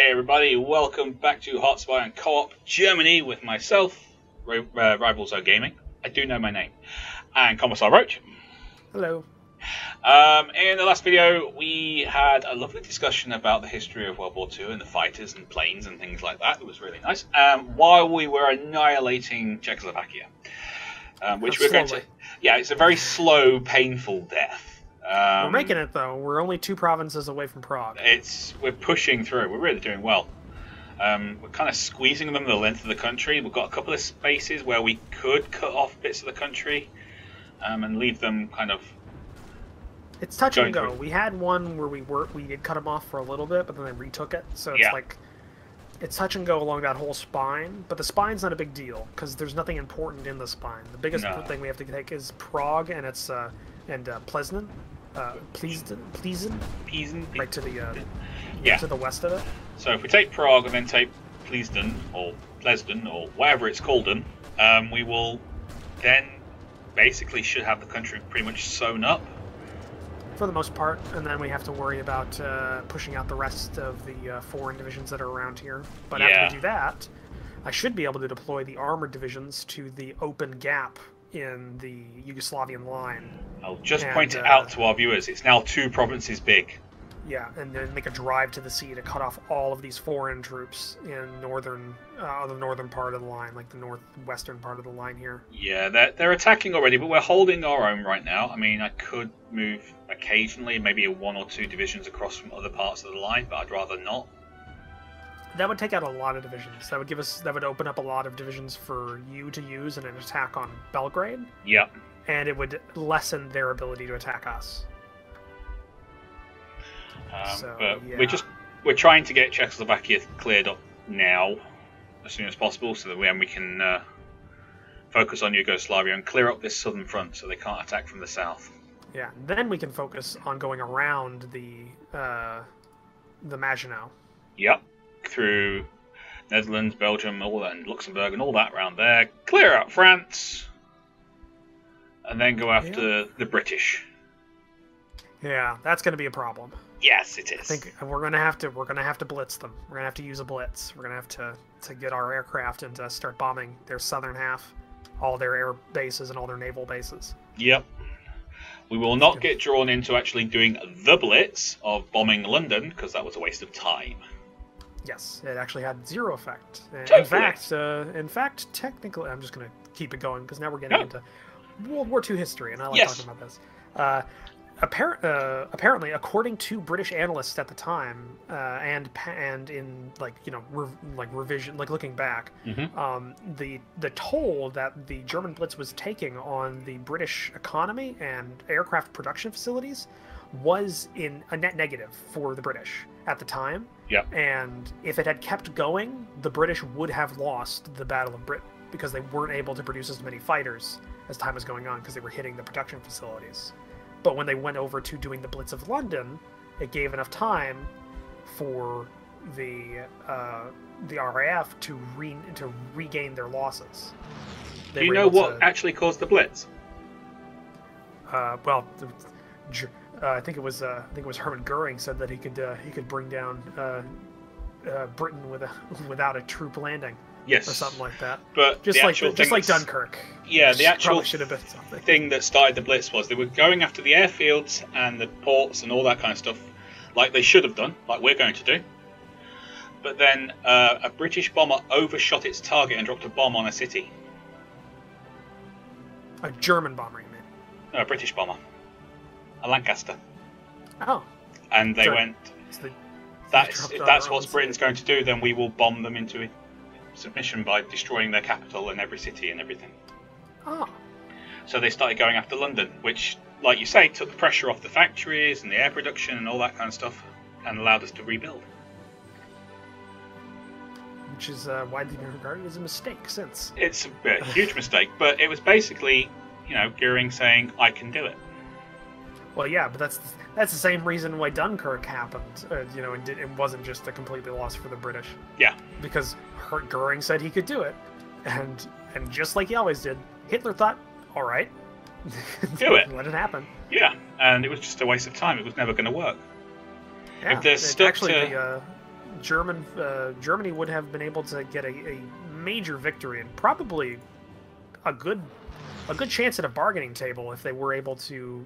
Hey everybody, welcome back to Hot Spy and Co-op Germany with myself, Rivals Gaming. I do know my name. And Commissar Roach. Hello. In the last video, we had a lovely discussion about the history of World War II and the fighters and planes and things like that. It was really nice. While we were annihilating Czechoslovakia, which we're going to... Yeah, it's a very slow, painful death. We're making it, though. We're only 2 provinces away from Prague. We're pushing through. We're really doing well. We're kind of squeezing them the length of the country. We've got a couple of spaces where we could cut off bits of the country and leave them kind of... It's touch and go. We had one where we did cut them off for a little bit, but then they retook it. So it's like... It's touch and go along that whole spine, but the spine's not a big deal, because there's nothing important in the spine. The biggest thing we have to take is Prague and its Plzeň. Plzeň, right to the to the west of it. So if we take Prague and then take Plzeň or whatever it's called, we will then basically should have the country pretty much sewn up for the most part, and then we have to worry about pushing out the rest of the foreign divisions that are around here. But after we do that, I should be able to deploy the armored divisions to the open gap in the Yugoslavian line. I'll just point it out to our viewers. It's now 2 provinces big. Yeah, and then make a drive to the sea to cut off all of these foreign troops in the northern part of the line, like the northwestern part of the line here. Yeah, they're attacking already, but we're holding our own right now. I mean, I could move occasionally, maybe 1 or 2 divisions across from other parts of the line, but I'd rather not. That would take out a lot of divisions. That would open up a lot of divisions for you to use in an attack on Belgrade. Yeah. And it would lessen their ability to attack us. We're trying to get Czechoslovakia cleared up now, as soon as possible, so that we can focus on Yugoslavia and clear up this southern front, so they can't attack from the south. Yeah, then we can focus on going around the Maginot. Yep, through Netherlands, Belgium, all that, and Luxembourg, and all that around there. Clear out France, and then go after the British. Yeah, that's going to be a problem. Yes, it is. I think we're gonna have to blitz them. We're gonna have to use a blitz. We're gonna have to get our aircraft and start bombing their southern half, all their air bases and all their naval bases. Yep. We will not get drawn into actually doing the blitz of bombing London, because that was a waste of time. Yes, it actually had 0 effect. Totally. In fact, technically, I'm just gonna keep it going because now we're getting into World War II history, and I like talking about this. Apparently, according to British analysts at the time, and in revision, looking back, the toll that the German Blitz was taking on the British economy and aircraft production facilities was in a net negative for the British at the time. Yeah. And if it had kept going, the British would have lost the Battle of Britain because they weren't able to produce as many fighters as time was going on because they were hitting the production facilities. But when they went over to doing the Blitz of London, it gave enough time for the RAF to regain their losses. Do you know what actually caused the Blitz? Well, I think it was Hermann Goering said that he could bring down Britain without a troop landing. Yes, or something like that. But just like Dunkirk. Yeah, the actual should have been something. Thing that started the Blitz was they were going after the airfields and the ports and all that kind of stuff, like they should have done, like we're going to do. But then a British bomber overshot its target and dropped a bomb on a city. A German bomber, you mean? No, a British bomber. A Lancaster. Oh. And they went, if that's what Britain's going to do, then we will bomb them into submission by destroying their capital and every city and everything. Oh. So they started going after London, which, like you say, took the pressure off the factories and the air production and all that kind of stuff and allowed us to rebuild. Which is widely regarded as a mistake since. It's a huge mistake, but it was basically, Goering saying, I can do it. Well, yeah, but that's the same reason why Dunkirk happened, and it wasn't just a completely loss for the British. Yeah. Because Goering said he could do it, and just like he always did, Hitler thought, all right, do it. Let it happen. Yeah, and it was just a waste of time. It was never going to work. Yeah, if they're stuck actually, Germany would have been able to get a major victory and probably a good chance at a bargaining table if they were able to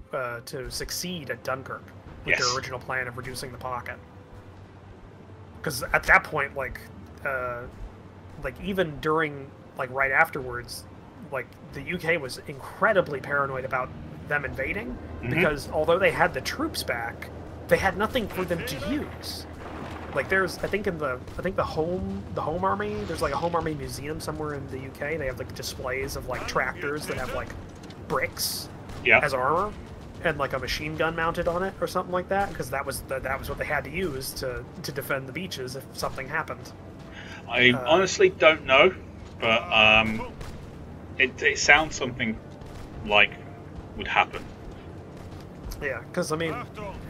succeed at Dunkirk with their original plan of reducing the pocket. Because at that point, like even during right afterwards, like the UK was incredibly paranoid about them invading because although they had the troops back, they had nothing for them to use. Like there's, I think the home army, there's like a home army museum somewhere in the UK. They have like displays of like tractors that have like bricks as armor and like a machine gun mounted on it or something like that, because that was what they had to use to defend the beaches if something happened. I honestly don't know, but it sounds something like would happen. Yeah, because I mean,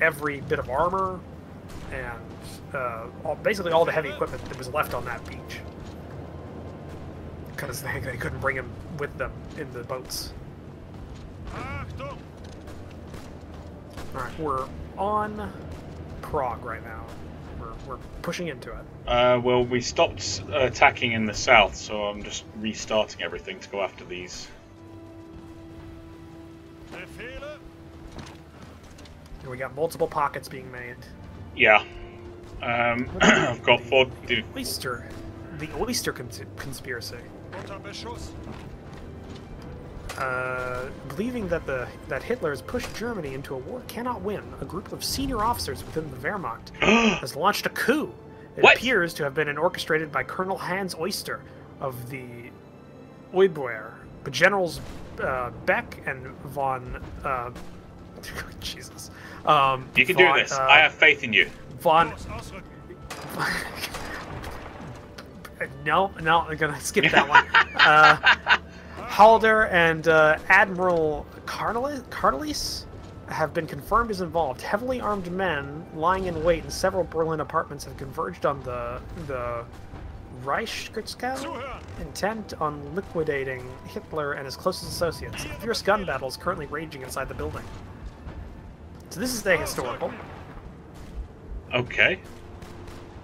every bit of armor and basically all the heavy equipment that was left on that beach, because they couldn't bring them with them in the boats. Alright, we're on Prague right now. We're pushing into it. Well, we stopped attacking in the south, so I'm just restarting everything to go after these. And we got multiple pockets being made. Yeah. I've got four... The Oyster conspiracy. Believing that Hitler has pushed Germany into a war it cannot win, a group of senior officers within the Wehrmacht has launched a coup. It appears to have been orchestrated by Colonel Hans Oyster of the Oberwehr, but Generals Beck and von... Jesus. You can do this. I have faith in you. No, I'm gonna skip that one. Halder and Admiral Carnelis have been confirmed as involved. Heavily armed men lying in wait in several Berlin apartments have converged on the Reichsgerichtshof, intent on liquidating Hitler and his closest associates. A fierce gun battle is currently raging inside the building. So this is the historical. Okay.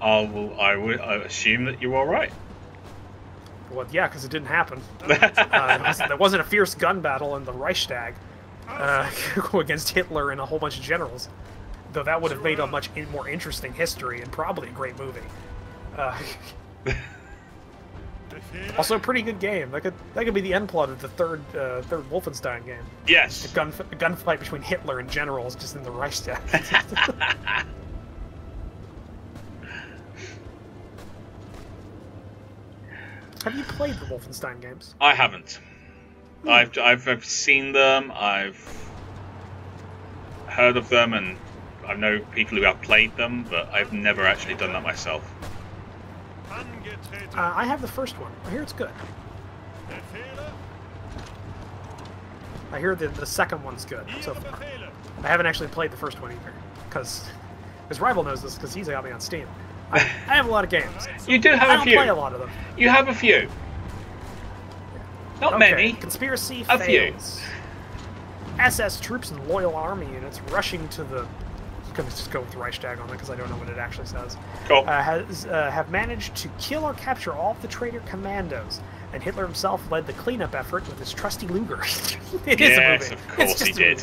I assume that you're all right. Well, yeah, because it didn't happen. There wasn't a fierce gun battle in the Reichstag against Hitler and a whole bunch of generals. Though that would have made a much more interesting history and probably a great movie. Also, a pretty good game. That could be the end plot of the third Wolfenstein game. Yes. A gunfight between Hitler and generals just in the Reichstag. Have you played the Wolfenstein games? I haven't. I've seen them. I've heard of them, and I know people who have played them, but I've never actually done that myself. I have the first one. I hear it's good. I hear the second one's good so far. I haven't actually played the first one either, because his rival knows this because he's got me on Steam. I have a lot of games. You do have a few. I don't play a lot of them. You have a few. Not many. Conspiracy a fails. Few. SS troops and loyal army units rushing to the... I'm going to just go with Reichstag on it because I don't know what it actually says. Cool. Have managed to kill or capture all of the traitor commandos, and Hitler himself led the cleanup effort with his trusty Luger. It is a movie. Yes, of course he did.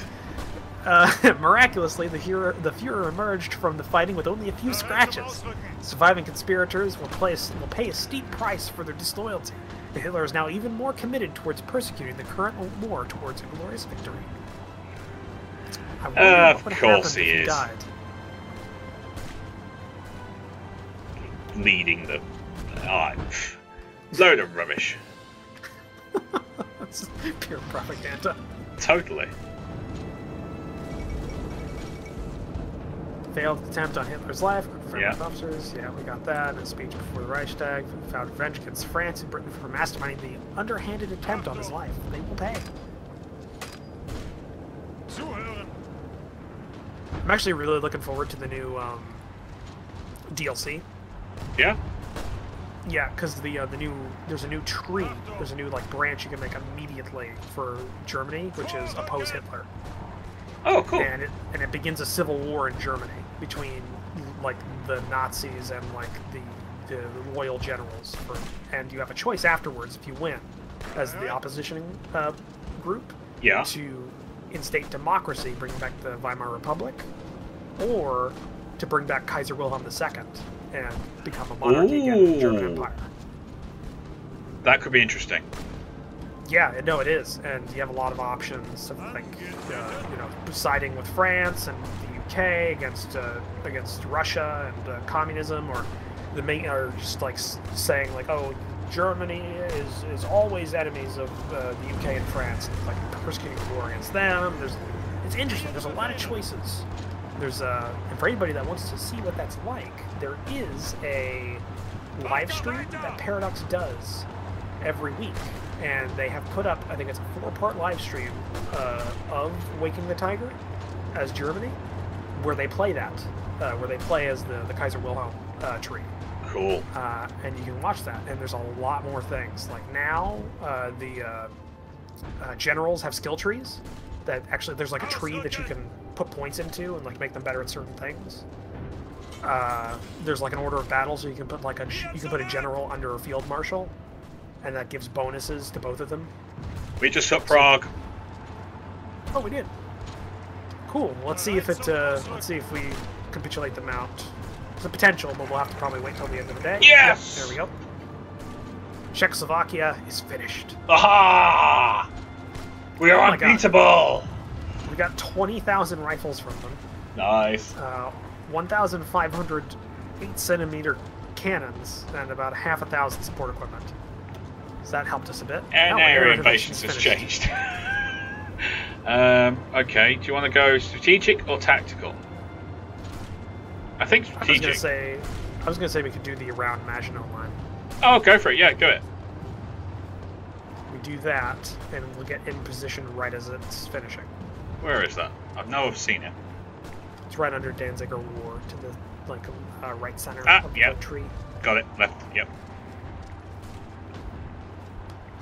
Miraculously, the Fuhrer emerged from the fighting with only a few scratches. Surviving conspirators will pay a steep price for their disloyalty. And Hitler is now even more committed towards persecuting the current war towards a glorious victory. I wonder what would happen if he died. Leading the... load of rubbish. That's pure propaganda. Totally. Failed attempt on Hitler's life. Yeah. Officers. Yeah, we got that. A speech before the Reichstag. Vowed revenge against France and Britain for masterminding the underhanded attempt on his life. They will pay. I'm actually really looking forward to the new DLC. Yeah. Yeah, because there's a new tree. There's a new branch you can make immediately for Germany, which is oppose Hitler. Oh, cool. And it begins a civil war in Germany between the Nazis and like the loyal generals, and you have a choice afterwards if you win as the opposition group to instate democracy, bring back the Weimar Republic, or to bring back Kaiser Wilhelm II and become a monarchy again in the German Empire. That could be interesting. Yeah, no, it is, and you have a lot of options of like, siding with France and the UK against Russia and communism, or or just like saying like, oh, Germany is always enemies of the UK and France, and like persecuting the war against them. It's interesting. There's a lot of choices. There's and for anybody that wants to see what that's like, there is a live stream that Paradox does every week, and they have put up, I think it's a 4-part live stream of Waking the Tiger as Germany, where they play that, where they play as the Kaiser Wilhelm tree. Cool. And you can watch that, and there's a lot more things. Like now, the generals have skill trees that actually there's like a tree that you can put points into and like make them better at certain things. There's like an order of battle, so you can put a general under a field marshal, and that gives bonuses to both of them. We just took Prague. Oh, we did. Cool. Let's see if we capitulate the mount. There's a potential, but we'll have to probably wait till the end of the day. Yes! Yep, there we go. Czechoslovakia is finished. Aha! We are unbeatable! We got 20,000 rifles from them. Nice. 1,500 8-centimeter cannons, and about 1,000 support equipment. So that helped us a bit. And air invasions has changed. Okay, do you want to go strategic or tactical? I think strategic. I was gonna say we could do the around Maginot line. Oh, go for it. Yeah, do it. We do that, and we'll get in position right as it's finishing. Where is that? I've seen it. It's right under Danziger War, to the right center of the tree. Got it. Left. Yep.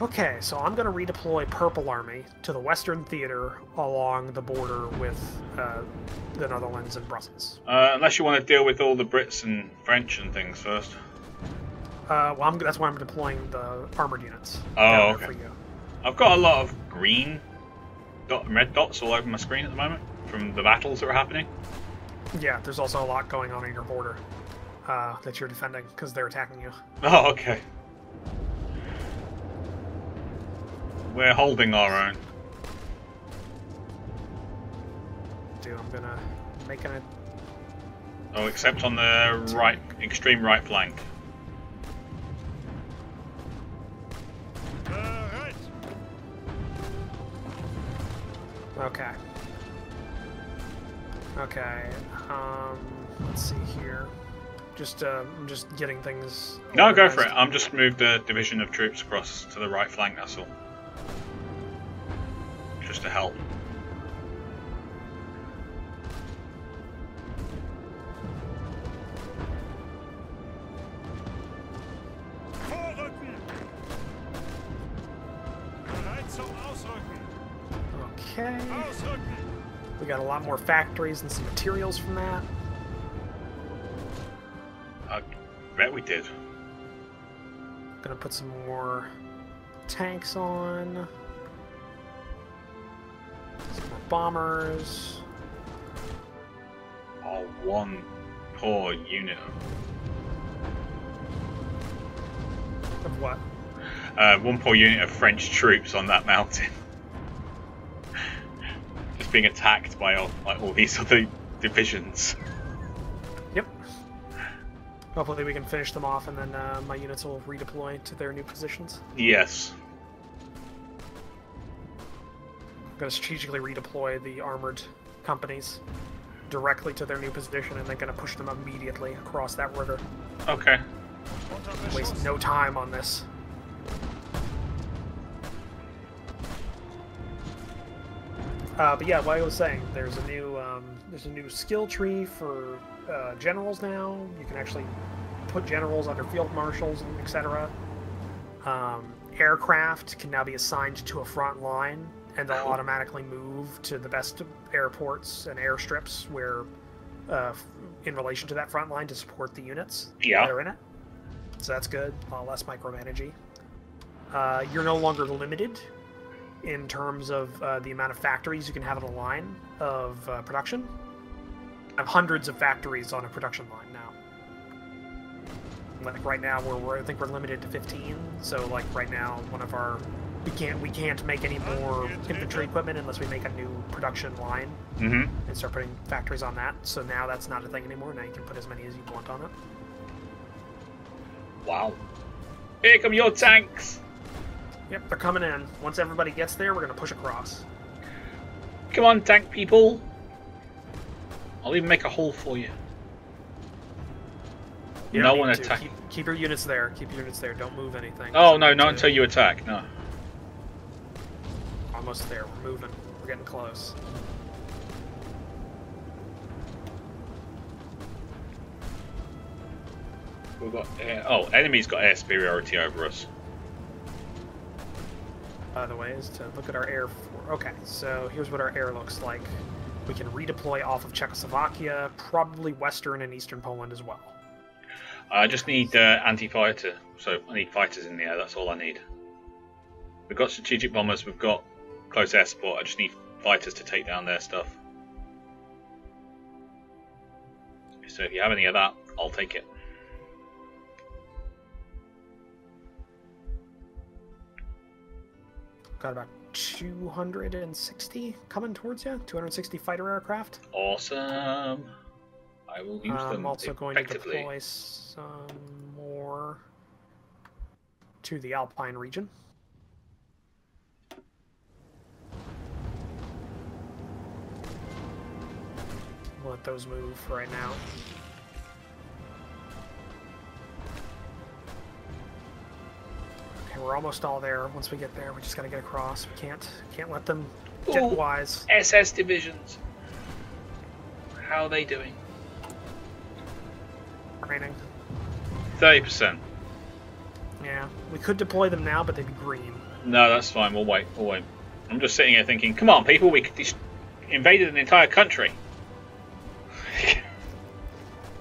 Okay, so I'm going to redeploy Purple Army to the Western Theater along the border with the Netherlands and Brussels. Unless you want to deal with all the Brits and French and things first. Well, that's why I'm deploying the armored units. Oh, okay. For you. I've got a lot of green red dots all over my screen at the moment from the battles that are happening. Yeah, there's also a lot going on your border that you're defending because they're attacking you. Oh, okay. We're holding our own. Dude, I'm gonna make an... Oh, except on the right, extreme right flank. Okay. Okay. Let's see here. I'm just getting things. No, go for it. I'm just moved a division of troops across to the right flank. That's all. Just to help. Okay. We got a lot more factories and some materials from that. I bet we did. Gonna put some more tanks on. Some more bombers. Oh, one poor unit. Of what? One poor unit of French troops on that mountain. Just being attacked by all these other divisions. Yep. Hopefully we can finish them off, and then my units will redeploy to their new positions. Yes. I'm going to strategically redeploy the armored companies directly to their new position, and then going to push them immediately across that river. Okay. Waste no time on this. But yeah, like I was saying, there's a new skill tree for generals now. You can actually put generals under field marshals, and etc. Aircraft can now be assigned to a front line, and they'll automatically move to the best airports and airstrips where in relation to that front line to support the units Yeah. that are in it. So that's good. A lot less micromanaging. You're no longer limited in terms of the amount of factories you can have on a line of production. I have hundreds of factories on a production line now. Like right now, I think we're limited to 15. So like right now, we can't make any more infantry equipment unless we make a new production line and start putting factories on that. So now that's not a thing anymore. Now you can put as many as you want on it. Wow. Here come your tanks. Yep, they're coming in. Once everybody gets there, we're going to push across. Come on, tank people. I'll even make a hole for you. No one attack. Keep your units there. Keep your units there. Don't move anything. Oh, no, not until you attack. No. Almost there. We're moving. We're getting close. We've got enemy's got air superiority over us. By the way, is to look at our air. Okay, so here's what our air looks like. We can redeploy off of Czechoslovakia, probably Western and Eastern Poland as well. I just need anti-fighter, so I need fighters in the air. That's all I need. We've got strategic bombers. We've got close air support. I just need fighters to take down their stuff. So if you have any of that, I'll take it. Got about 260 coming towards you. 260 fighter aircraft. Awesome. I will use them I'm also going to deploy some more to the Alpine region. We'll let those move for right now. Okay, we're almost all there. Once we get there, we just gotta get across. We can't let them get wise. SS divisions. How are they doing? Training. 30%. Yeah, we could deploy them now, but they'd be green. No, that's fine. We'll wait. We'll wait. I'm just sitting here thinking, come on, people, we invaded an entire country.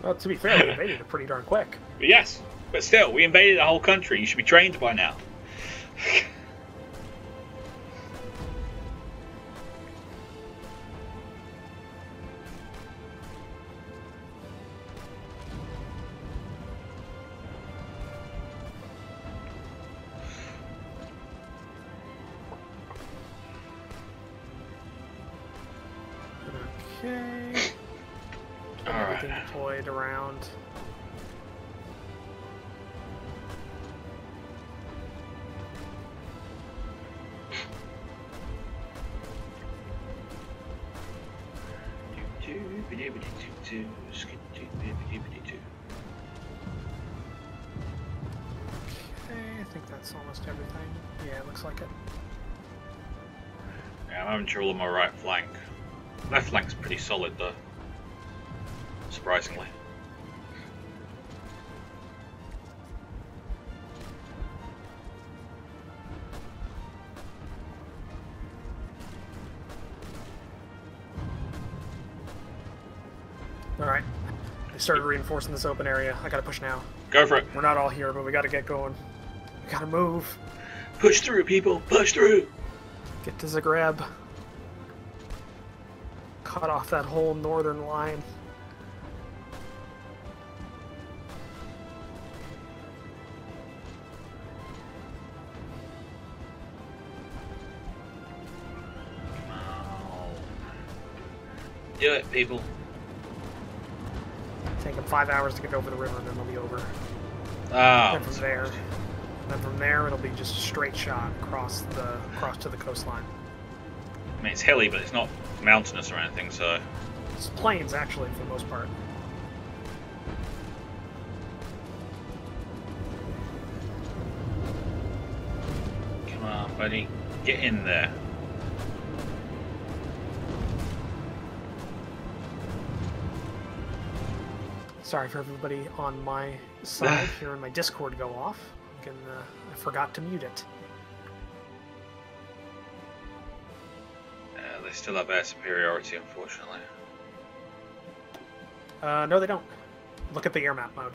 Well, to be fair, we invaded it pretty darn quick. Yes, but still, we invaded a whole country. You should be trained by now. Okay. Everything deployed around. Okay, I think that's almost everything. Yeah, it looks like it. Yeah, I'm having trouble on my right flank. Left flank's pretty solid though. Surprisingly. Alright. They started reinforcing this open area. I gotta push now. Go for it. We're not all here, but we gotta get going. We gotta move. Push through, people. Push through. Get to Zagreb. Cut off that whole northern line. Do it, people. Take them 5 hours to get over the river, and then they'll be over. Ah. Then from there, it'll be just a straight shot across to the coastline. I mean, it's hilly, but it's not mountainous or anything, so... It's plains, actually, for the most part. Come on, buddy. Get in there. Sorry for everybody on my side hearing my Discord go off. I forgot to mute it. They still have air superiority, unfortunately. No, they don't. Look at the air map mode.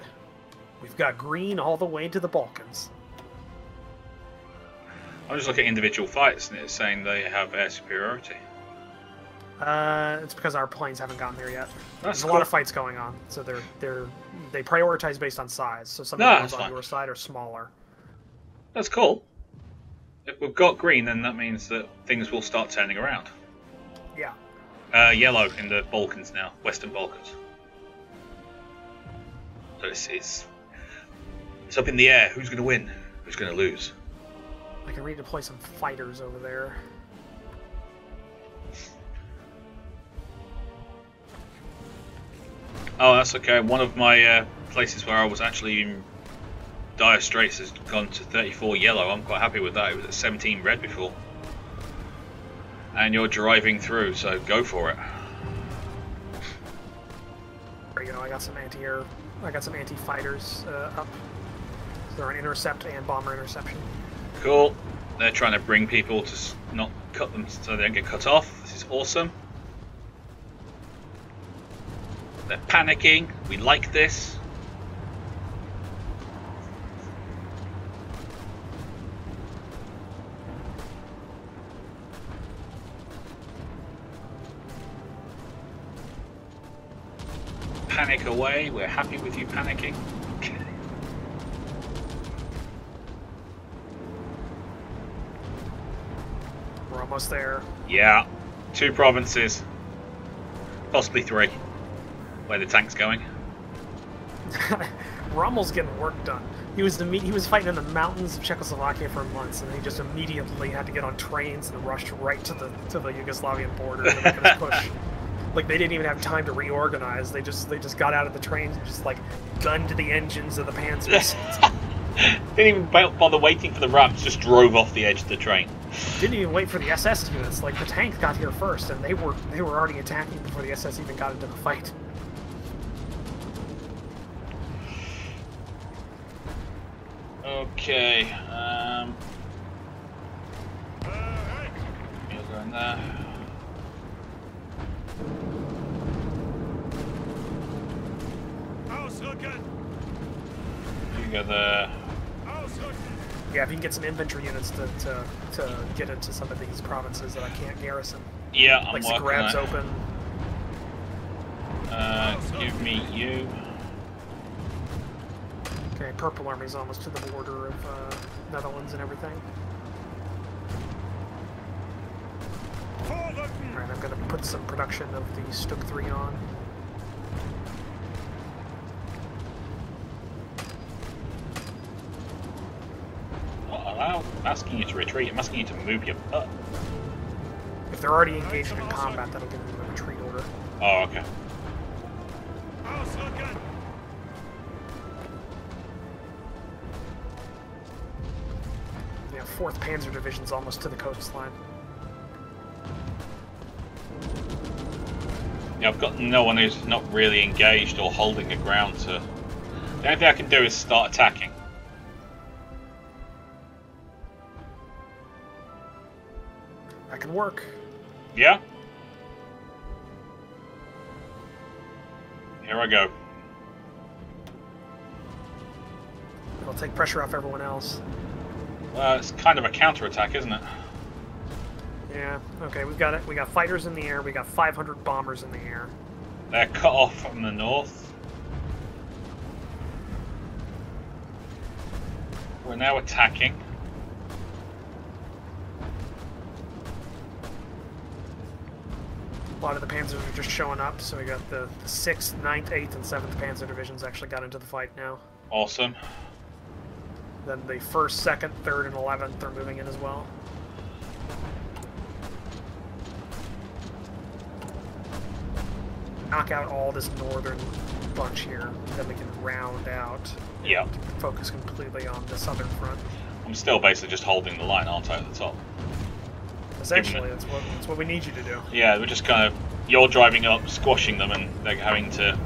We've got green all the way to the Balkans. I'm just looking at individual fights, and it's saying they have air superiority. It's because our planes haven't gotten there yet. That's There's a lot of fights going on, so they prioritize based on size. So some of the ones on your side are smaller. That's cool. If we've got green, then that means that things will start turning around. Yeah. Yellow in the Balkans now, Western Balkans. So it's up in the air. Who's going to win? Who's going to lose? I can redeploy some fighters over there. Oh, that's okay. One of my places where I was actually in dire straits has gone to 34 yellow. I'm quite happy with that. It was at 17 red before. And you're driving through, so go for it. There you go. I got some anti-air. I got some anti-fighters up. So they're on intercept and bomber interception. Cool. They're trying to bring people to not cut them so they don't get cut off. This is awesome. They're panicking. We like this. Panic away. We're happy with you panicking. We're almost there. Yeah. 2 provinces. Possibly 3. Where the tank's going. Rommel's getting work done. He was fighting in the mountains of Czechoslovakia for months, and he just immediately had to get on trains and rushed right to the Yugoslavian border to make his push. Like, they didn't even have time to reorganize. They just got out of the trains and just like gunned the engines of the Panzers. Didn't even bother waiting for the ramps. Just drove off the edge of the train. Didn't even wait for the SS units. Like, the tank got here first, and they were already attacking before the SS even got into the fight. Okay, you'll go in there. You go there. Yeah, if you can get some infantry units to get into some of these provinces that I can't garrison. Yeah, I'm like working Zagreb's on open. Give me you. Okay, Purple Army's almost to the border of Netherlands and everything. Alright, I'm going to put some production of the Stuk 3 on. I'm asking you to retreat. I'm asking you to move your butt. If they're already engaged in combat, that'll give them a retreat order. Oh, okay. Yeah, 4th Panzer Division's almost to the coastline. Yeah, I've got no one who's not really engaged or holding the ground to... The only thing I can do is start attacking. That can work. Yeah? Here I go. It'll take pressure off everyone else. It's kind of a counter-attack, isn't it? Yeah, okay, we got it. We got fighters in the air, we got 500 bombers in the air. They're cut off from the north. We're now attacking. A lot of the Panzers are just showing up, so we got the 6th, 9th, 8th, and 7th Panzer Divisions actually got into the fight now. Awesome. Then the 1st, 2nd, 3rd, and 11th are moving in as well. Knock out all this northern bunch here, then we can round out. Yeah. Focus completely on the southern front. I'm still basically just holding the line, aren't I, at the top? Essentially, that's what we need you to do. Yeah, we're just kind of... You're driving up, squashing them, and they're having to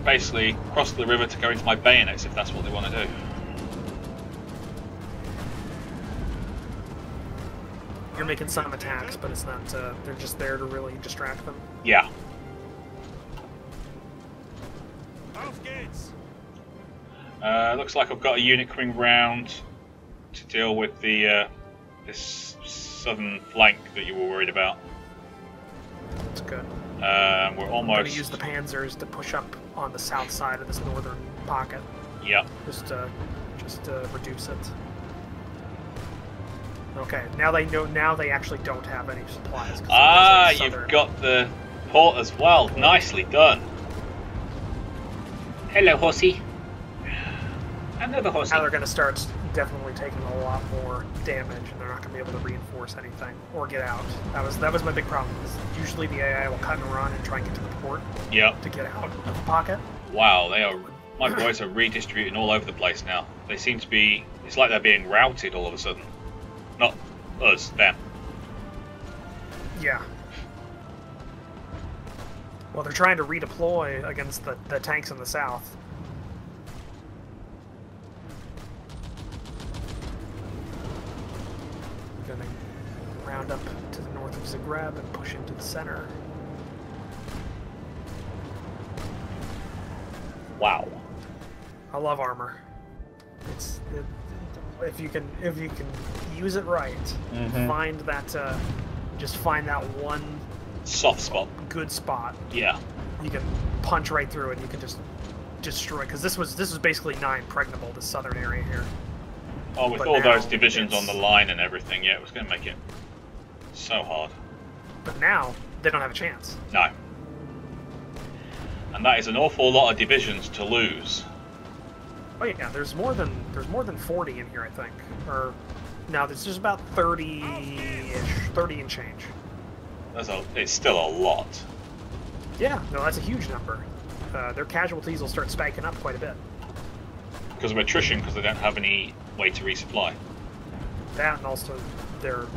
basically cross the river to go into my bayonets if that's what they want to do. You're making some attacks, but it's not. They're just there to really distract them. Yeah. Looks like I've got a unit coming round to deal with the this southern flank that you were worried about. That's good. We're I'm almost. going to use the panzers to push up on the south side of this northern pocket. Yeah. Just to reduce it. Okay, now they know. Now they actually don't have any supplies. Ah, you've got the port as well. Nicely done. Hello, horsey. Another horsey. Now they're going to start definitely taking a lot more damage, and they're not going to be able to reinforce anything or get out. That was my big problem. Is usually the AI will cut and run and try and get to the port. Yep. To get out of the pocket. Wow, they are. My boys are redistributing all over the place now. They seem to be. It's like they're being routed all of a sudden. Not us, them. Yeah. Well, they're trying to redeploy against the tanks in the south. We're going to round up to the north of Zagreb and push into the center. Wow. I love armor. If you can use it right, find that just find that one soft spot, good spot. Yeah. You can punch right through it. And you can just destroy, because this was basically 9 pregnable, the southern area here. Oh, with all those divisions on the line and everything, yeah, it was going to make it so hard. But now they don't have a chance. No. And that is an awful lot of divisions to lose. Oh yeah, there's more than 40 in here, I think. Or no, there's just about 30-ish, 30 and change. It's still a lot. Yeah, no, that's a huge number. Their casualties will start spiking up quite a bit. Because of attrition, because they don't have any way to resupply. That, and also the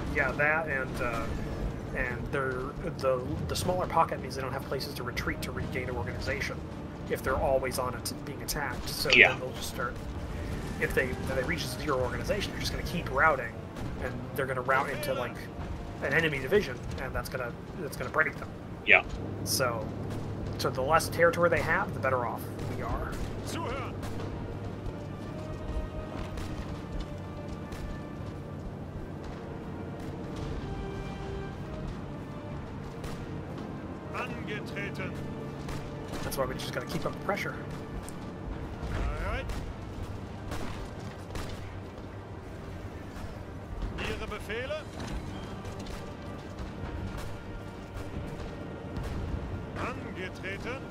smaller pocket means they don't have places to retreat to regain organization if they're always on it being attacked. So yeah. Then they'll just start. If they reach zero organization, they're just going to keep routing, and they're going to route into like an enemy division, and that's gonna break them. Yeah. So the less territory they have, the better off we are. That's why we just gotta keep up the pressure. Alright. Ihre Befehle? Angetreten.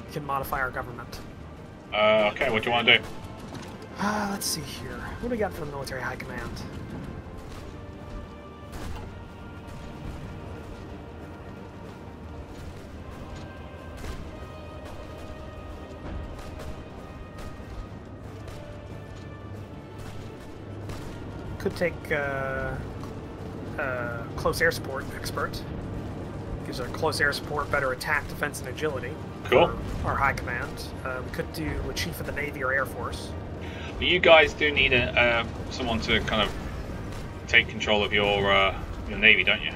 We can modify our government. Okay, what do you want to do? Let's see here. What do we got for the military high command? Could take close air support expert. Gives our close air support better attack, defense, and agility. Cool. For our high command. We could do a chief of the Navy or Air Force. But you guys do need someone to kind of take control of your Navy, don't you?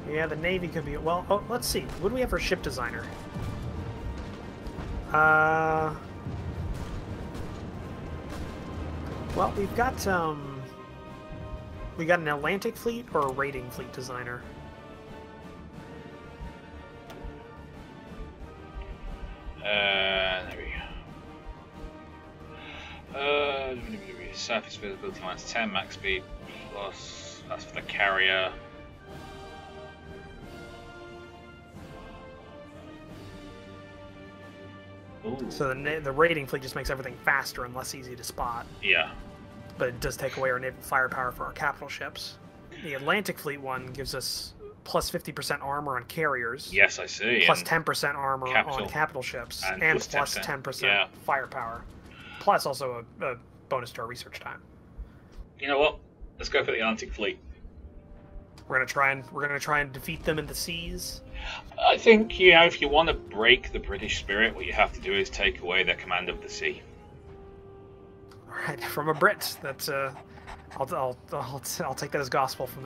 Yeah, the Navy could be... Well, let's see. What do we have for ship designer? Well, we've got we got an Atlantic fleet or a raiding fleet designer. There we go. Surface visibility minus 10, max speed plus. That's for the carrier. Ooh. So the raiding fleet just makes everything faster and less easy to spot. Yeah. But it does take away our naval firepower for our capital ships. The Atlantic fleet one gives us plus 50% armor on carriers. Yes, I see. Plus 10% armor on capital ships. And plus 10% firepower. Plus also a bonus to our research time. You know what? Let's go for the Atlantic fleet. We're gonna try and defeat them in the seas. I think if you want to break the British spirit, what you have to do is take away their command of the sea. All right, from a Brit. That's I'll take that as gospel from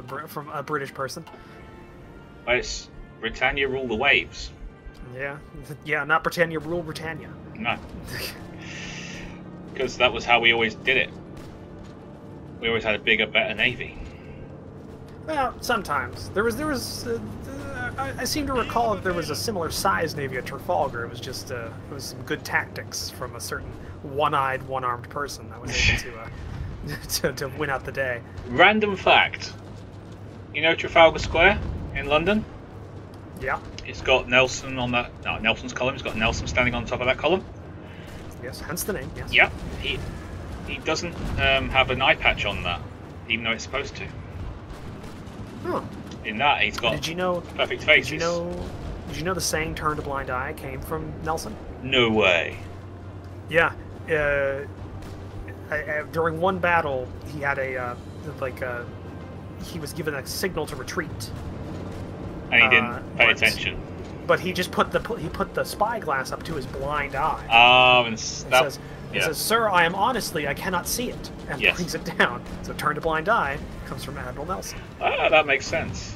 a British person. It's Britannia rule the waves. Yeah, yeah. Not Britannia, rule Britannia. No. Because that was how we always did it. We always had a bigger, better navy. Well, sometimes there was. I seem to recall that there was a similar sized navy at Trafalgar. It was just it was some good tactics from a certain one-eyed, one-armed person that was able to win out the day. Random fact. You know Trafalgar Square in London? Yeah. It's got Nelson on that. No, Nelson's column. It's got Nelson standing on top of that column. Yes, hence the name. Yes. Yep. He doesn't have an eye patch on that, even though it's supposed to. Oh. In that, he's got perfect faces. Did you know the saying "turn a blind eye" came from Nelson? No way. Yeah. During one battle, he had he was given a signal to retreat. And he didn't pay attention. But he just put the spyglass up to his blind eye. Oh, and says, "Sir, I am honestly, I cannot see it," and brings it down. So "turn a blind eye" comes from Admiral Nelson. Ah, that makes sense.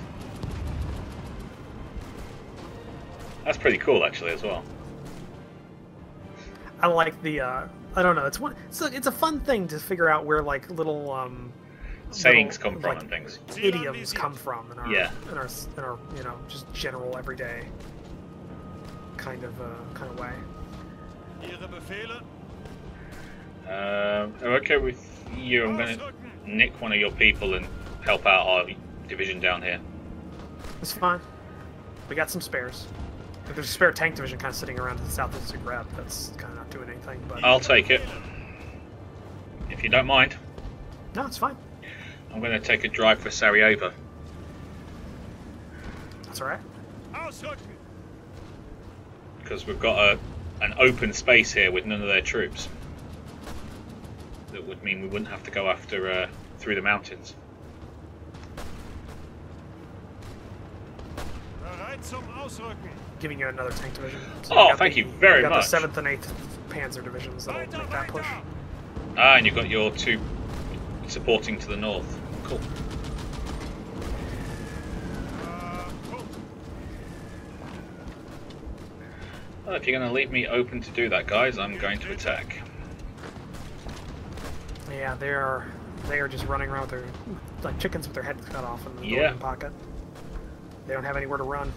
That's pretty cool, actually, as well. I like the. I don't know. It's a fun thing to figure out where like little sayings come from and things. Idioms come from in our yeah. in our just general everyday kind of way. Okay with you. I'm gonna nick one of your people and help out our division down here. It's fine. We got some spares. There's a spare tank division kind of sitting around to the south of Zagreb that's kind of not doing anything. But I'll take it if you don't mind. No, it's fine. I'm going to take a drive for Sarajevo. That's all right. Because we've got an open space here with none of their troops. That would mean we wouldn't have to go after through the mountains. Giving you another tank division. So thank you very much. You got the 7th and 8th Panzer divisions that'll make that push. Ah, and you've got your two supporting to the north. Cool. Well, if you're going to leave me open to do that, guys, I'm going to attack. Yeah, they are just running around with their like chickens with their heads cut off in the northern pocket. They don't have anywhere to run.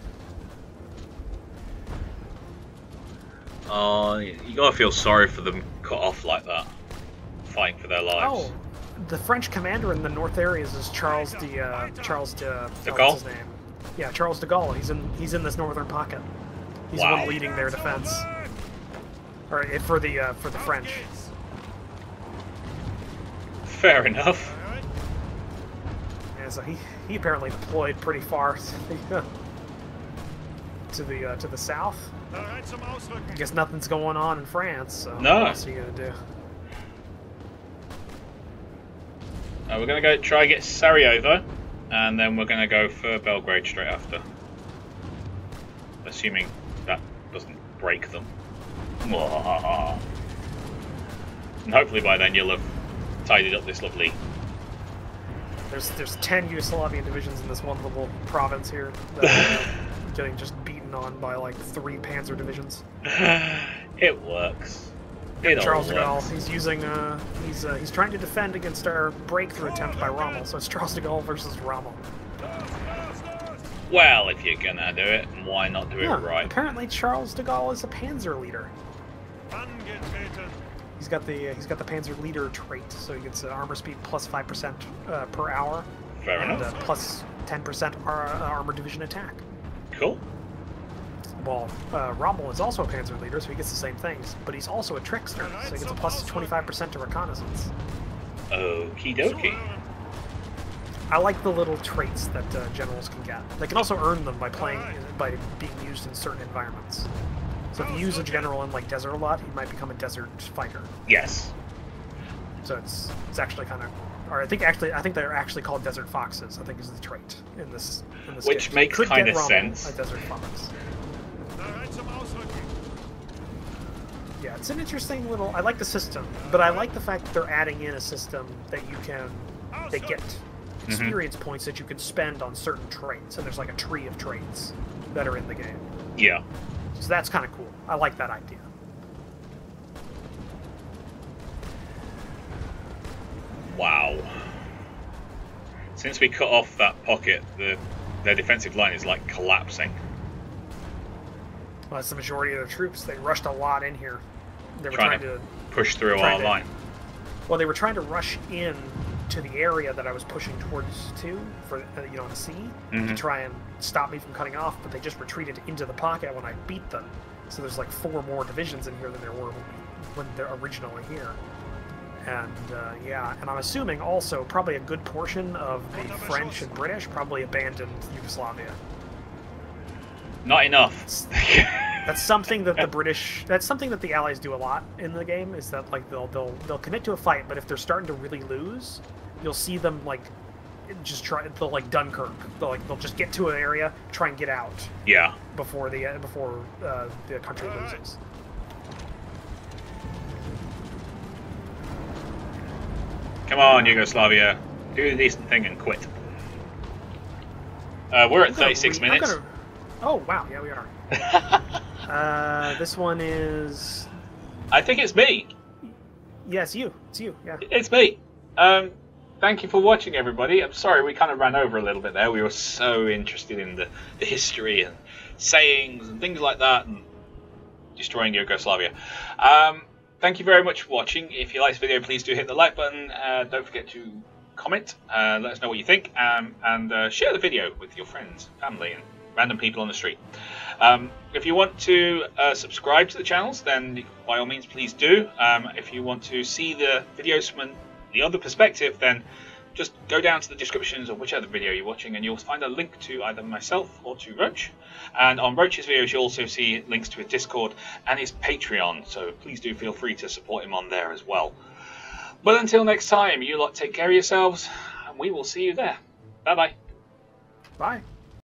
Oh, you gotta feel sorry for them cut off like that, fighting for their lives. Oh, the French commander in the north areas is Charles de Gaulle. What's his name? Yeah, Charles de Gaulle. He's in this northern pocket. He's the one leading their defense. Or for the French. Fair enough. Yeah, so he apparently deployed pretty far to the south. I guess nothing's going on in France, so what else are you gonna do? We're gonna go try get Sarajevo, and then we're gonna go for Belgrade straight after. Assuming that doesn't break them. And hopefully by then you'll have tidied up this lovely. There's 10 Yugoslavian divisions in this one little province here that are getting just beaten on by like 3 Panzer divisions. It works. Charles de Gaulle, he's using he's trying to defend against our breakthrough attempt by Rommel. So it's Charles de Gaulle versus Rommel. Well, if you're gonna do it, why not do it right? Apparently Charles de Gaulle is a Panzer leader. He's got the Panzer leader trait, so he gets armor speed plus 5% per hour, Fair and enough. plus 10% armor division attack. Cool. Well, Rommel is also a Panzer leader, so he gets the same things, but he's also a trickster, so he gets a plus 25% to reconnaissance. Okie dokie. I like the little traits that generals can get. They can also earn them by by being used in certain environments. So if you use a general in like desert a lot, he might become a desert fighter. Yes. So it's actually kind of, or I think they're actually called desert foxes. I think is the trait in this. Which game. makes kind of sense. A desert fox. Yeah, it's an interesting little. I like the system, but I like the fact that they're adding in a system that they get experience points that you can spend on certain traits, and there's like a tree of traits that are in the game. Yeah. So that's kind of cool. I like that idea. Wow. Since we cut off that pocket, their defensive line is like collapsing. Well, that's the majority of their troops. They rushed a lot in here. They were trying to push through our line. Well, they were trying to rush in to the area that I was pushing towards for on the sea to try and stop me from cutting off, but they just retreated into the pocket when I beat them. So there's like 4 more divisions in here than there were when they're originally here. And yeah, and I'm assuming also probably a good portion of the French and British probably abandoned Yugoslavia. Not enough. That's something that the British. That's something that the Allies do a lot in the game. Is that like they'll commit to a fight, but if they're starting to really lose, you'll see them like just try. They'll like Dunkirk. They'll just get to an area, try and get out. Yeah. Before the country loses. Come on, Yugoslavia, do the decent thing and quit. We're at 36 minutes. Oh wow, yeah we are. This one is. I think it's me. Yeah, it's you. It's you. Yeah. It's me. Thank you for watching, everybody. I'm sorry we kind of ran over a little bit there. We were so interested in the history and sayings and things like that, and destroying Yugoslavia. Thank you very much for watching. If you like this video, please do hit the like button. Don't forget to comment. Let us know what you think, and share the video with your friends, family, and random people on the street. If you want to subscribe to the channels, then by all means please do. If you want to see the videos from the other perspective, then just go down to the descriptions of whichever video you're watching and you'll find a link to either myself or to Roach. And on Roach's videos you'll also see links to his Discord and his Patreon, so please do feel free to support him on there as well. But until next time, you lot take care of yourselves and we will see you there. Bye bye. Bye.